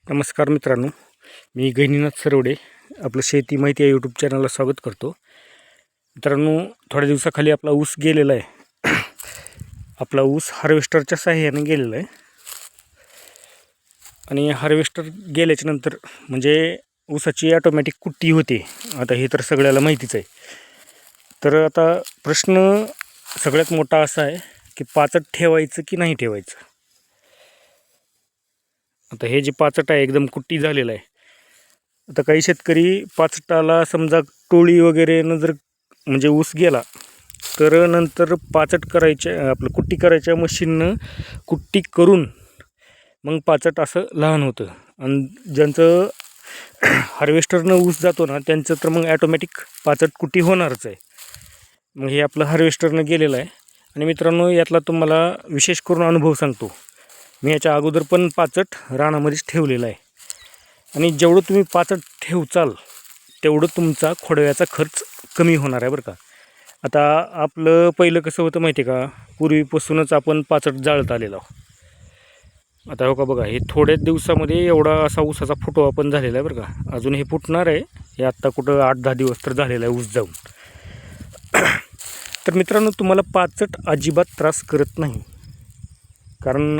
नमस्कार मित्रांनो, मी गहिनीनाथ सरवडे आपलं शेती माहिती या यूट्यूब चॅनलला स्वागत करतो. मित्रांनो, थोड्या दिवसाखाली आपला ऊस गेलेला आहे. आपला ऊस हार्वेस्टरच्या साहाय्याने गेलेला आहे आणि हार्वेस्टर गेल्याच्या नंतर म्हणजे ऊसाची ऑटोमॅटिक कुट्टी होते. आता हे तर सगळ्याला माहितीच आहे. तर आता प्रश्न सगळ्यात मोठा असा आहे की पाचट ठेवायचं की नाही ठेवायचं. आता हे जे पाचट आहे एकदम कुट्टी झालेलं आहे. आता काही शेतकरी पाचटाला समजा टोळी वगैरे न जर म्हणजे ऊस गेला तर नंतर पाचट करायच्या आपलं कुट्टी करायच्या मशीननं कुट्टी करून मग पाचट असं लहान होतं. आणि ज्यांचं हार्वेस्टरनं ऊस जातो ना त्यांचं तर मग ॲटोमॅटिक पाचट कुट्टी होणारच आहे. मग हे आपलं हार्वेस्टरनं गेलेलं आहे. आणि मित्रांनो, यातला तुम्हाला विशेष करून अनुभव सांगतो. मी याच्या अगोदर पण पाचट रानामध्येच ठेवलेला आहे आणि जेवढं तुम्ही पाचट ठेवचाल तेवढं तुमचा खोडव्याचा खर्च कमी होणार आहे बरं का. आता आपलं पहिलं कसं होतं माहिती आहे का, पूर्वीपासूनच आपण पाचट जाळत आलेलो आहोत. आता हो का बघा, हे थोड्याच दिवसामध्ये एवढा असा ऊसाचा फुटवा पण झालेला आहे बरं का. अजून हे फुटणार आहे. हे आत्ता कुठं 8-10 दिवस तर झालेला आहे ऊस जाऊन. तर मित्रांनो, तुम्हाला पाचट अजिबात त्रास करत नाही. कारण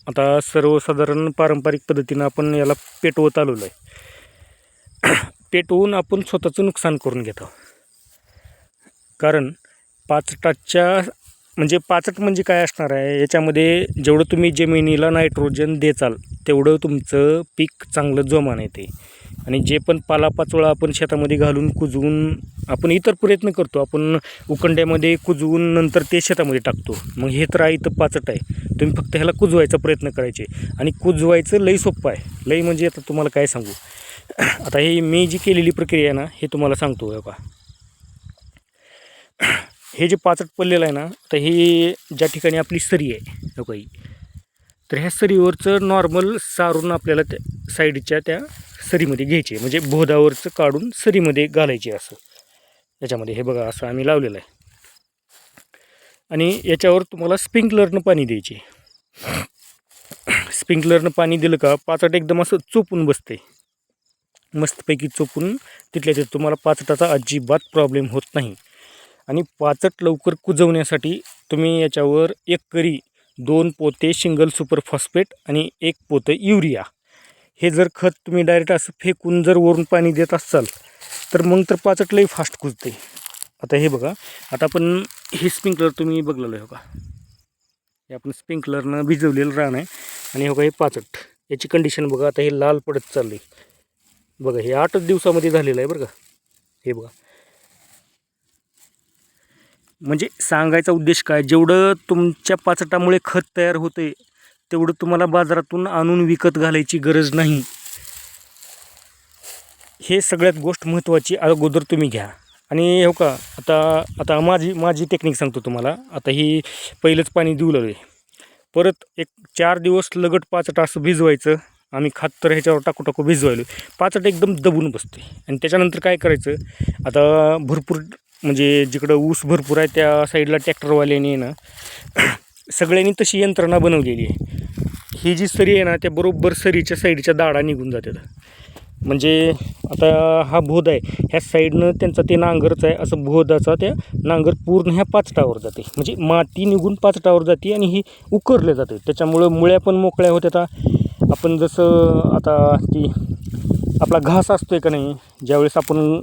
आता सर्वसाधारण पारंपरिक पद्धतीनं आपण याला पेटवत आलेलो आहे. पेटवून आपण स्वतःचं नुकसान करून घेतो. कारण पाचटाच्या म्हणजे पाचट म्हणजे काय असणार आहे, याच्यामध्ये जेवढं तुम्ही जमिनीला नायट्रोजन देचाल तेवढं तुमचं पीक चांगलं जोमान येते. आणि जे पण पालापाचोळा आपण शेतामध्ये घालून कुजवून आपण इतर प्रयत्न करतो, आपण उकंड्यामध्ये कुजवून नंतर ते शेतामध्ये टाकतो. मग हे तर आहे इथं पाचट आहे. तुम्ही फक्त ह्याला कुजवायचा प्रयत्न करायचे. आणि कुजवायचं लई सोपं आहे. लई म्हणजे आता तुम्हाला काय सांगू. आता हे मी जी केलेली प्रक्रिया आहे ना, हे तुम्हाला सांगतो का. हे जे पाचट पडलेलं आहे ना, तर हे ज्या ठिकाणी आपली सरी आहे काही, तर ह्या सरीवरचं नॉर्मल सारून आपल्याला त्या साईडच्या त्या सरीमध्ये घ्यायचे. म्हणजे बोधावरचं काढून सरीमध्ये घालायचे. असं याच्यामध्ये हे बघा असं आम्ही लावलेलं आहे. आणि याच्यावर तुम्हाला स्प्रिंकलरनं पाणी द्यायचे. स्प्रिंकलरनं पाणी दिलं का पाचट एकदम असं चोपून बसते. मस्तपैकी चोपून तिथल्या तिथं तुम्हाला पाचटाचा अजिबात प्रॉब्लेम होत नाही. आणि पाचट लवकर कुजवण्यासाठी तुम्ही याच्यावर 1 करी 2 पोते शिंगल सुपर फॉस्फेट आणि 1 पोतं युरिया, हे जर खत तुम्ही डायरेक्ट असं फेकून जर वरून पाणी देत असाल तर मग तर पाचट लई फास्ट कुजते. आता हे बघा, आता आपण हे स्प्रिंकलर तुम्ही बघलेलं आहे का, हे आपण स्प्रिंकलरनं भिजवलेलं रान आहे. आणि हे बघा हे पाचट, याची कंडिशन बघा. आता हे लाल पडत चालले बघा. हे 8 दिवसामध्ये झालेलं आहे बरं का. हे बघा, म्हणजे सांगायचा उद्देश काय, जेवढं तुमच्या पाचटामुळे खत तयार होते तेवढं तुम्हाला बाजारातून आणून विकत घालायची गरज नाही. हे सगळ्यात गोष्ट महत्त्वाची अगोदर तुम्ही घ्या. आणि हो का, आता माझी टेक्निक सांगतो तुम्हाला. आता ही पहिलंच पाणी देऊ लागले, परत एक 4 दिवस लगट पाचट असं भिजवायचं. आम्ही खात तर ह्याच्यावर टाकू भिजवायलो. पाचट एकदम दबून बसते. आणि त्याच्यानंतर काय करायचं, आता भरपूर म्हणजे जिकडं ऊस भरपूर आहे त्या साईडला ट्रॅक्टरवाल्याने ना सगळ्यांनी तशी यंत्रणा बनवलेली आहे. ही जी सरी आहे ना, त्या बरोबर सरीच्या साईडच्या दाढा निघून जातात. म्हणजे आता हा बोध आहे, ह्या साईडनं त्यांचा ते नांगरच आहे, असं बोधाचा त्या नांगर पूर्ण ह्या पाचटावर जाते. म्हणजे माती निघून पाचटावर जाते आणि ही उकरले जाते. त्याच्यामुळं मुळ्या पण मोकळ्या होत्या. आपण जसं आता ती आपला घास असतोय का नाही, ज्यावेळेस आपण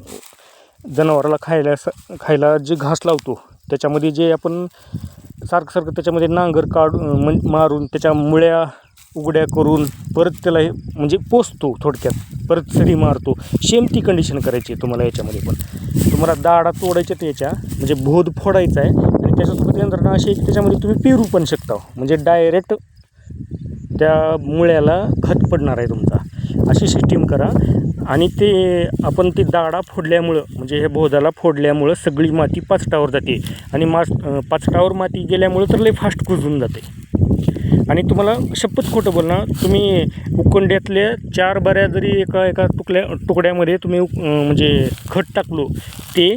जनावराला खायला जे घास लावतो त्याच्यामध्ये जे आपण सारखं त्याच्यामध्ये नांगर काढून मारून त्याच्या मुळ्या उघड्या करून परत त्याला हे म्हणजे पोसतो, थोडक्यात परत सरी मारतो. सेम ती कंडिशन करायची आहे तुम्हाला. याच्यामध्ये पण तुम्हाला दाढा तोडायच्या त्याच्या, म्हणजे बोध फोडायचा आहे. आणि त्याच्यासोबत यंत्रणा अशी आहे की त्याच्यामध्ये तुम्ही पेरू पण शकता. म्हणजे डायरेक्ट त्या मुळ्याला खत पडणार आहे तुमचा. अशी सिस्टीम करा. आणि ते आपण ती दाढा फोडल्यामुळं म्हणजे हे बोधाला फोडल्यामुळं सगळी माती पाचटावर जाते. आणि पाचटावर माती गेल्यामुळं तर लई फास्ट कुजून जाते. आणि तुम्हाला शपथ खोटं बोलणार, तुम्ही उकंड्यातल्या 4 बऱ्या जरी एका तुकड्यामध्ये तुम्ही म्हणजे खत टाकलो ते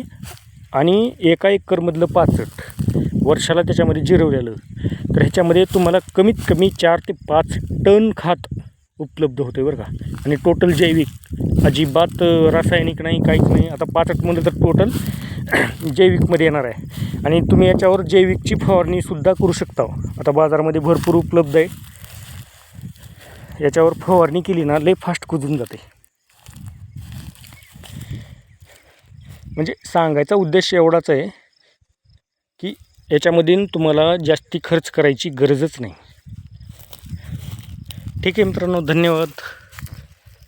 आणि 1 एकरमधलं पाचट वर्षाला त्याच्यामध्ये जिरवलेलं, तर ह्याच्यामध्ये तुम्हाला कमीत कमी 4 ते 5 टन खत उपलब्ध होतं आहे बरं का. आणि टोटल जैविक, अजिबात रासायनिक नाही, काहीच नाही. आता 5 म्हणलं तर टोटल जैविकमध्ये येणार आहे. आणि तुम्ही याच्यावर जैविकची फवारणीसुद्धा करू शकता. आता बाजारामध्ये भरपूर उपलब्ध आहे. याच्यावर फवारणी केली ना लय फास्ट कुजून जाते. म्हणजे सांगायचा उद्देश एवढाच आहे की याच्यामधून तुम्हाला जास्ती खर्च करायची गरजच नाही. ठीक आहे मित्रांनो, धन्यवाद.